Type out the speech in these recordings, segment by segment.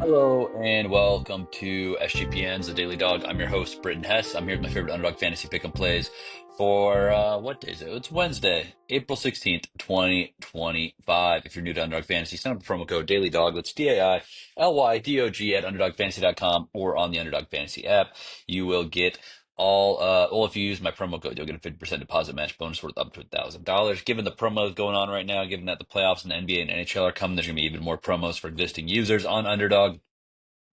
Hello and welcome to SGPN's The Daily Dog. I'm your host, Britton Hess. I'm here with my favorite Underdog Fantasy Pick'em plays for what day is it? It's Wednesday, April 16th, 2025. If you're new to Underdog Fantasy, sign up with promo code Daily Dog. That's DAILYDOG at underdogfantasy.com or on the Underdog Fantasy app. You will get if you use my promo code, you'll get a 50% deposit match bonus worth up to $1,000. Given the promos going on right now, given that the playoffs and the NBA and NHL are coming, there's going to be even more promos for existing users on Underdog.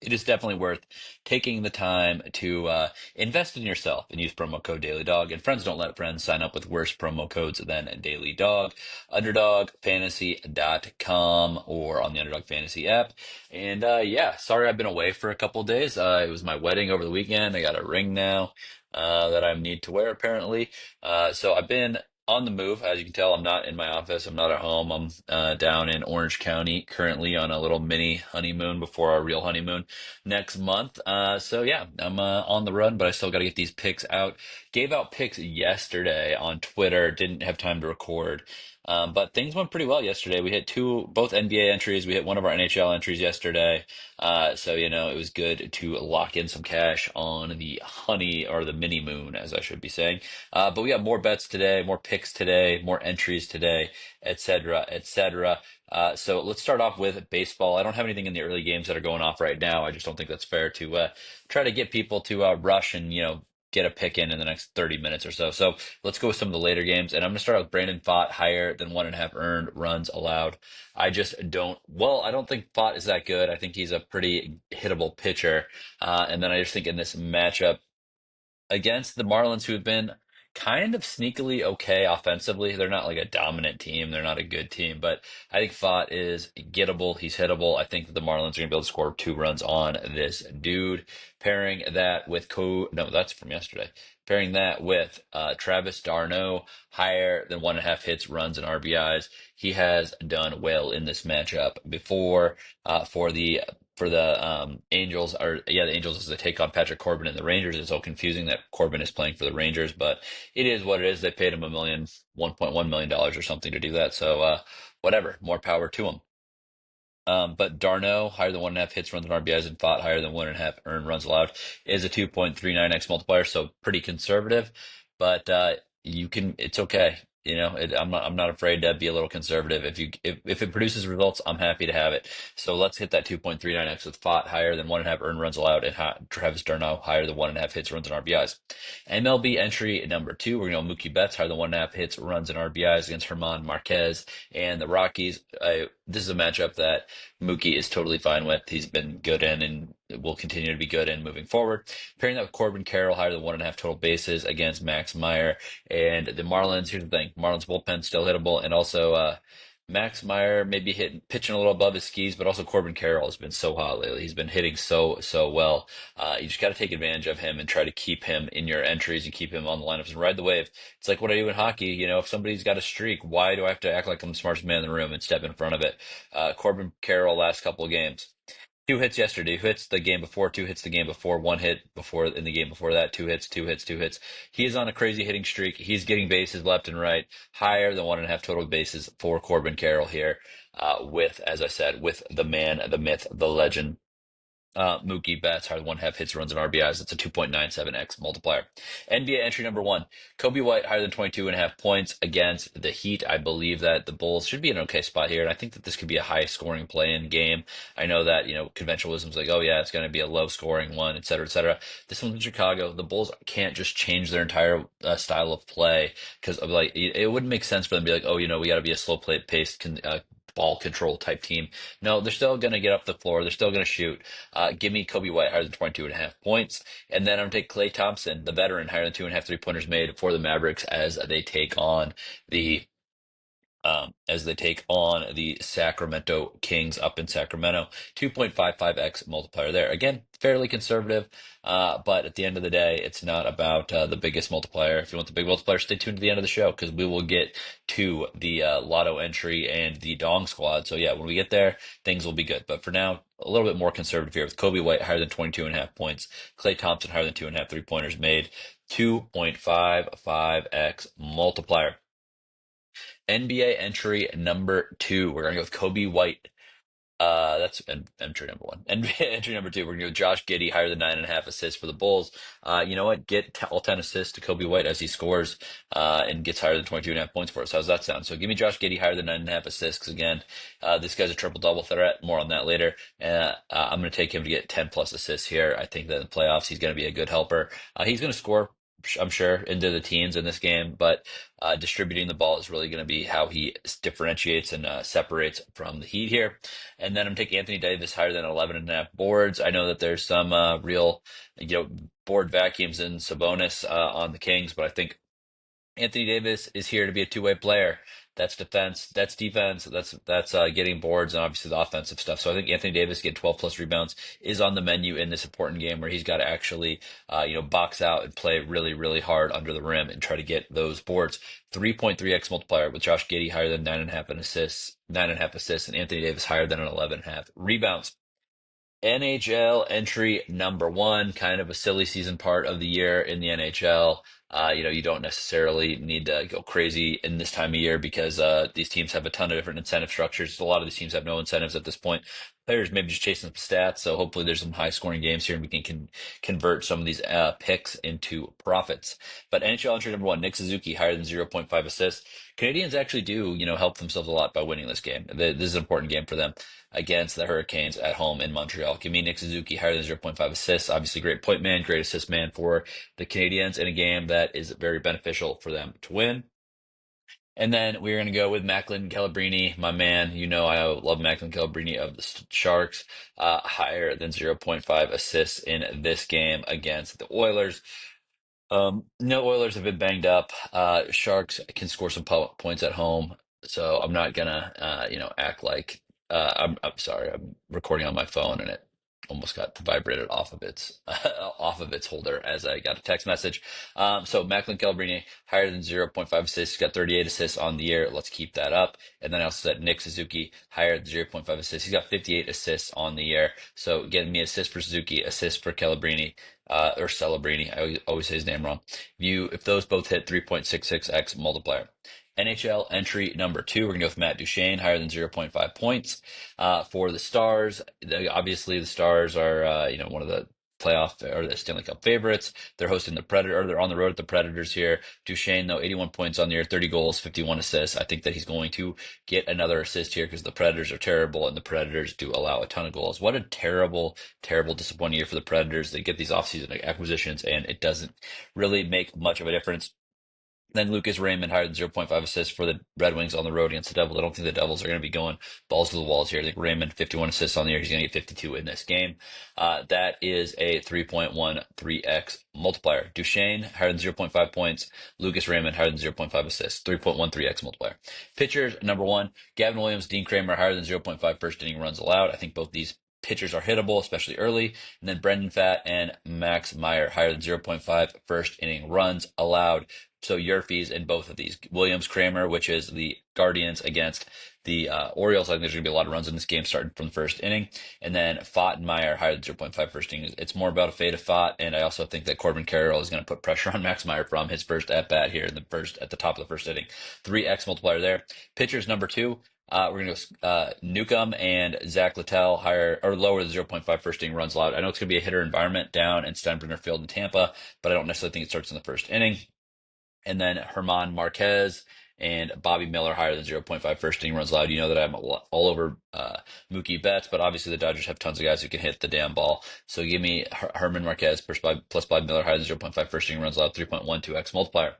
It is definitely worth taking the time to invest in yourself and use promo code Daily Dog. And friends don't let friends sign up with worse promo codes than Daily Dog. UnderdogFantasy.com or on the Underdog Fantasy app. And yeah, sorry I've been away for a couple days. It was my wedding over the weekend. I got a ring now that I need to wear apparently. So I've been on the move. As you can tell, I'm not in my office. I'm not at home. I'm down in Orange County currently on a little mini honeymoon before our real honeymoon next month. So yeah, I'm on the run, but I still got to get these picks out. Gave out picks yesterday on Twitter. Didn't have time to record. But things went pretty well yesterday. We hit both NBA entries. We hit one of our NHL entries yesterday. So, it was good to lock in some cash on the honey or the mini moon, as I should be saying. But we got more bets today, more picks today, more entries today, etc., etc. So let's start off with baseball. I don't have anything in the early games that are going off right now. I just don't think that's fair to try to get people to rush and get a pick in the next 30 minutes or so. So let's go with some of the later games, and I'm going to start with Brandon Pfaadt higher than 1.5 earned runs allowed. I just don't. Well, I don't think Pfaadt is that good. I think he's a pretty hittable pitcher, and then I just think in this matchup against the Marlins, who have been kind of sneakily okay offensively. They're not like a dominant team. They're not a good team, but I think Pfaadt is gettable. He's hittable. I think that the Marlins are going to be able to score 2 runs on this dude. Pairing that with no, that's from yesterday. Pairing that with Travis d'Arnaud, higher than 1.5 hits, runs, and RBIs. He has done well in this matchup before for the Angels are the Angels as they take on Patrick Corbin and the Rangers. It's so confusing that Corbin is playing for the Rangers, but it is what it is. They paid him $1.1 million or something to do that. So whatever, more power to him. But d'Arnaud, higher than 1.5 hits, runs, and RBIs, and Pfaadt, higher than 1.5 earned runs allowed, is a 2.39x multiplier, so pretty conservative. But it's okay. I'm not afraid to be a little conservative. If it produces results, I'm happy to have it. So let's hit that 2.39x with Pfaadt higher than 1.5 earned runs allowed, and Travis d'Arnaud higher than 1.5 hits, runs, and RBIs. MLB entry number two, we're going to Mookie Betts higher than 1.5 hits, runs, and RBIs against German Marquez and the Rockies. This is a matchup that Mookie is totally fine with. He's been good in and will continue to be good in moving forward. Pairing that with Corbin Carroll, higher than 1.5 total bases against Max Meyer and the Marlins. Here's the thing: Marlins bullpen still hittable, and also Max Meyer maybe pitching a little above his skis, but also Corbin Carroll has been so hot lately. He's been hitting so well. You just got to take advantage of him and try to keep him in your entries and keep him on the lineups and ride the wave. It's like what I do in hockey. If somebody's got a streak, why do I have to act like I'm the smartest man in the room and step in front of it? Corbin Carroll last couple of games. 2 hits yesterday, 2 hits the game before, 2 hits the game before, 1 hit before in the game before that, 2 hits, 2 hits, 2 hits. He is on a crazy hitting streak. He's getting bases left and right, higher than 1.5 total bases for Corbin Carroll here. With, as I said, with the man, the myth, the legend, Mookie Betts, higher than 1.5 hits, runs, and RBIs. That's a 2.97x multiplier. NBA entry number one, Coby White, higher than 22.5 points against the Heat. I believe that the Bulls should be in an okay spot here, and I think that this could be a high scoring play-in game. I know that, conventional wisdom is like, oh yeah, it's going to be a low scoring one, et cetera, et cetera. This one's in Chicago. The Bulls can't just change their entire style of play because of it wouldn't make sense for them to be like, oh, we got to be a slow play paced ball control type team. No, they're still going to get up the floor. They're still going to shoot. Give me Coby White higher than 22.5 points. And then I'm going to take Klay Thompson, the veteran, higher than 2.5 3-pointers made for the Mavericks the as they take on the Sacramento Kings up in Sacramento. 2.55x multiplier there. Again, fairly conservative, but at the end of the day, it's not about the biggest multiplier. If you want the big multiplier, stay tuned to the end of the show because we will get to the Lotto entry and the Dong squad. So yeah, when we get there, things will be good. But for now, a little bit more conservative here with Coby White higher than 22.5 points, Klay Thompson higher than 2.5 3-pointers made, 2.55x multiplier. NBA entry number two. We're going to go with Coby White That's entry number one. And entry number two, we're gonna go Josh Giddey higher than 9.5 assists for the Bulls. You know what? Get all 10 assists to Coby White as he scores, and gets higher than 22.5 points for us. How's that sound? So give me Josh Giddey higher than 9.5 assists. Because again, this guy's a triple double threat. More on that later. I'm gonna take him to get 10 plus assists here. I think that in the playoffs he's gonna be a good helper. He's gonna score, I'm sure, into the teens in this game, but distributing the ball is really going to be how he differentiates and separates from the Heat here. And then I'm taking Anthony Davis higher than 11.5 boards. I know that there's some real, board vacuums in Sabonis on the Kings, but I think Anthony Davis is here to be a two-way player. That's defense. That's defense. That's getting boards and obviously the offensive stuff. So I think Anthony Davis getting 12 plus rebounds is on the menu in this important game where he's got to actually, box out and play really, really hard under the rim and try to get those boards. 3.3x multiplier with Josh Giddey higher than 9.5 assists, 9.5 assists, and Anthony Davis higher than an 11.5 rebounds. NHL entry number one, kind of a silly season part of the year in the NHL. You don't necessarily need to go crazy in this time of year because these teams have a ton of different incentive structures. A lot of these teams have no incentives at this point. Players maybe just chasing some stats. So hopefully there's some high scoring games here and we can convert some of these picks into profits. But NHL entry number one, Nick Suzuki higher than 0.5 assists. Canadians actually do, help themselves a lot by winning this game. This is an important game for them against the Hurricanes at home in Montreal. Give me Nick Suzuki higher than 0.5 assists. Obviously, great point man, great assist man for the Canadians in a game that is very beneficial for them to win. And then we're going to go with Macklin Celebrini, my man. I love Macklin Celebrini of the Sharks, higher than 0.5 assists in this game against the Oilers. No, Oilers have been banged up. Sharks can score some points at home, so I'm not gonna, act like I'm sorry. I'm recording on my phone, and it almost got vibrated off of its off of its holder as I got a text message. So Macklin Celebrini higher than 0.5 assists. He's got 38 assists on the year. Let's keep that up. And then I also said Nick Suzuki higher than 0.5 assists. He's got 58 assists on the year. So getting me assist for Suzuki, assist for Celebrini or Celebrini. I always say his name wrong. If those both hit 3.66x multiplier. NHL entry number two, we're going to go with Matt Duchene, higher than 0.5 points. For the Stars, obviously the Stars are, one of the playoff or the Stanley Cup favorites. They're hosting the Predator, or they're on the road at the Predators here. Duchene, though, 81 points on the year, 30 goals, 51 assists. I think that he's going to get another assist here because the Predators are terrible and the Predators do allow a ton of goals. What a terrible, terrible, disappointing year for the Predators. They get these offseason acquisitions and it doesn't really make much of a difference. Then Lucas Raymond higher than 0.5 assists for the Red Wings on the road against the Devils. I don't think the Devils are going to be going balls to the walls here. I think Raymond, 51 assists on the year. He's going to get 52 in this game. That is a 3.13x multiplier. Duchene higher than 0.5 points. Lucas Raymond higher than 0.5 assists. 3.13x multiplier. Pitchers, number one, Gavin Williams, Dean Kremer higher than 0.5 first inning runs allowed. I think both these pitchers are hittable, especially early. And then Brendan Pfaadt and Max Meyer higher than 0.5 first inning runs allowed. So your fees in both of these. Williams, Kremer, which is the Guardians against the Orioles. I think there's going to be a lot of runs in this game starting from the first inning. And then Pfaadt and Meyer higher than 0.5 first inning. It's more about a fade of Pfaadt. And I also think that Corbin Carroll is going to put pressure on Max Meyer from his first at bat here at the top of the first inning. 3x multiplier there. Pitchers number two. We're going to go Newcomb and Zach Littell higher or lower than 0.5 first inning runs allowed. I know it's going to be a hitter environment down in Steinbrenner Field in Tampa, but I don't necessarily think it starts in the first inning. And then Herman Marquez and Bobby Miller higher than 0.5 first inning runs allowed. You know that I'm all over Mookie bets, but obviously the Dodgers have tons of guys who can hit the damn ball. So give me Herman Marquez plus Bobby Miller higher than 0.5 first inning runs allowed, 3.12x multiplier.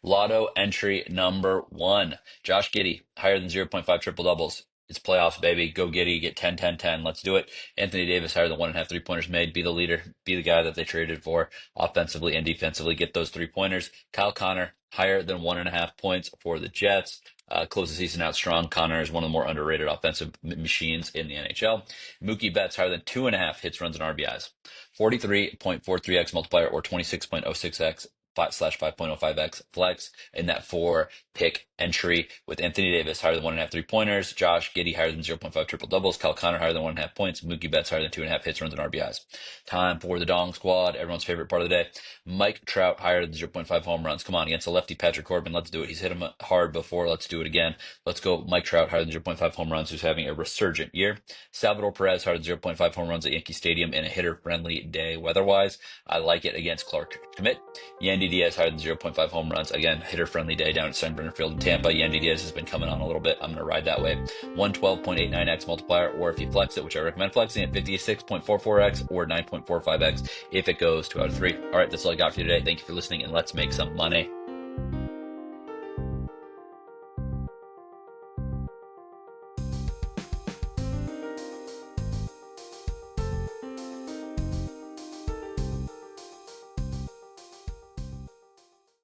Lotto entry number one, Josh Giddey higher than 0.5 triple doubles. It's playoffs, baby. Go Giddey, get 10, 10, 10. Let's do it. Anthony Davis higher than 1.5 3-pointers made. Be the leader. Be the guy that they traded for offensively and defensively. Get those 3-pointers. Kyle Connor higher than 1.5 points for the Jets. Close the season out strong. Connor is one of the more underrated offensive machines in the NHL. Mookie Betts higher than 2.5 hits, runs, and RBIs. 43.43x multiplier or 26.06x 5/5.05x flex in that 4-pick entry with Anthony Davis higher than 1.5 3-pointers, Josh Giddey higher than 0.5 triple doubles, Kyle Connor higher than 1.5 points, Mookie Betts higher than 2.5 hits, runs, and RBIs. Time for the Dong Squad, everyone's favorite part of the day. Mike Trout higher than 0.5 home runs. Come on, against a lefty Patrick Corbin, let's do it. He's hit him hard before. Let's do it again. Let's go Mike Trout higher than 0.5 home runs, who's having a resurgent year. Salvador Perez higher than 0.5 home runs at Yankee Stadium in a hitter-friendly day weather-wise. I like it against Clark Schmidt. Yandy Diaz higher than 0.5 home runs. Again, hitter-friendly day down at Steinbrenner Field in Tampa. Yandy Diaz has been coming on a little bit. I'm going to ride that way. 112.89x multiplier, or if you flex it, which I recommend flexing at 56.44x or 9.45x if it goes 2 out of 3. All right, that's all I got for you today. Thank you for listening, and let's make some money.